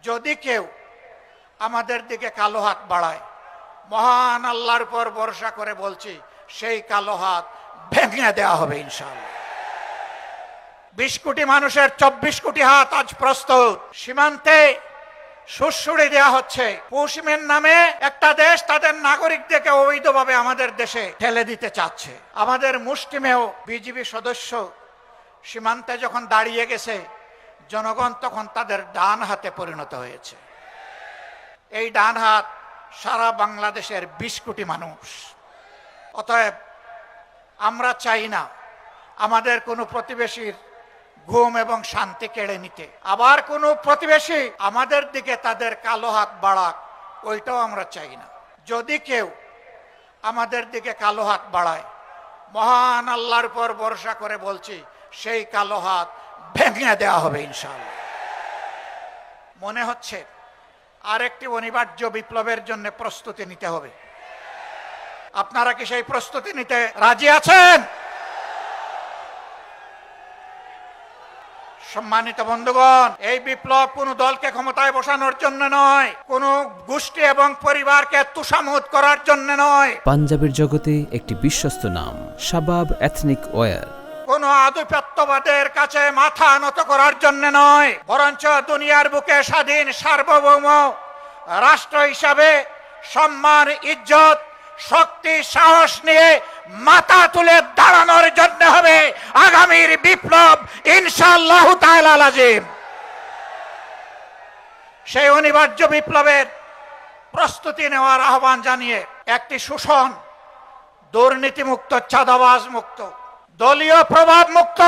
যদি কেউ আমাদের দিকে কালো হাত বাড়ায়, মহান আল্লাহর উপর ভরসা করে বলছি, সেই কালো হাত ভেঙে দেওয়া হবে ইনশাআল্লাহ। 20 কোটি মানুষের 24 কোটি হাত আজ প্রস্তুত। সীমান্তে সুড়সুড়ি দেওয়া হচ্ছে। পশ্চিমের নামে একটা দেশ তাদের নাগরিকদেরকে অবৈধভাবে আমাদের দেশে ঠেলে দিতে চাচ্ছে। আমাদের মুষ্টিমেয় বিজিবি সদস্য সীমান্তে যখন দাঁড়িয়ে গেছে, জনগণ তখন তাদের ডান হাতে পরিণত হয়েছে। এই ডান হাত সারা বাংলাদেশের 20 কোটি মানুষ। অতএব আমরা চাই না আমাদের কোনো প্রতিবেশীর ঘুম এবং শান্তি কেড়ে নিতে, আবার কোনো প্রতিবেশী আমাদের দিকে তাদের কালো হাত বাড়াক, ওইটাও আমরা চাই না। যদি কেউ আমাদের দিকে কালো হাত বাড়ায়, মহান আল্লাহর উপর ভরসা করে বলছি, সেই কালো হাত ভেঙে দেওয়া হবে ইনশাআল্লাহ। মনে হচ্ছে আরেকটি অনিবার্য বিপ্লবের জন্য প্রস্তুতি নিতে হবে। আপনারা কি সেই প্রস্তুতি নিতে রাজি আছেন? সম্মানিত বন্ধুগণ, এই বিপ্লব কোন দলকে ক্ষমতায় বসানোর জন্য নয়, কোন গোষ্ঠী এবং পরিবারকে তুষামোদ করার জন্য নয়। পাঞ্জাবের জগতে একটি বিশ্বস্ত নাম, শাবাব এথনিক ওয়্যার। কোন আধিপত্যবাদের কাছে মাথা নত করার জন্য নয়, বরঞ্চ দুনিয়ার বুকে স্বাধীন সার্বভৌম রাষ্ট্র হিসাবে সম্মান, ইজ্জত, শক্তি, সাহস নিয়ে মাথা তুলে দাঁড়ানোর জন্য হবে আগামীর বিপ্লব ইনশাআল্লাহ তাআলা লাজিম। সেই অনিবার্য বিপ্লবের প্রস্তুতি নেওয়ার আহ্বান জানিয়ে একটি শোষণ, দুর্নীতিমুক্ত, চাঁদাবাজ মুক্ত, দলীয় প্রভাব মুক্ত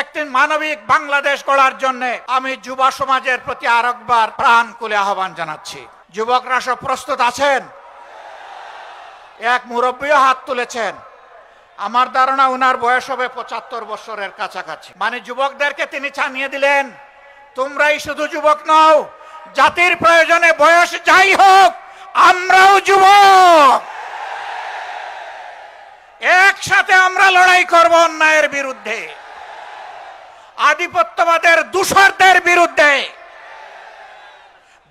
একটি মানবিক বাংলাদেশ গড়ার জন্য আমি যুব সমাজের প্রতি আরেকবার প্রাণ খুলে আহ্বান জানাচ্ছি। যুবকরা সব প্রস্তুত আছেন? এক মুরব্বীও হাত তুলেছেন। আমার ধারণা উনার বয়স হবে 75 বছরের কাছাকাছি। মানে যুবকদেরকে তিনি জানিয়ে দিলেন, তোমরাই শুধু যুবক নও, জাতির প্রয়োজনে বয়স যাই হোক আমরাও যুবক। একসাথে আমরা লড়াই করব অন্যায়ের বিরুদ্ধে, আধিপত্যবাদের দূষরদের বিরুদ্ধে,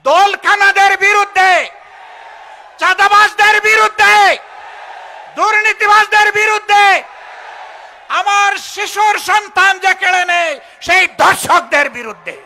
দলখানাদের বিরুদ্ধে, চাঁদাবাজদের বিরুদ্ধে, দুর্নীতিবাজদের বিরুদ্ধে, আমার শিশুর সন্তান যে কেড়ে নেয় সেই দর্শকদের বিরুদ্ধে।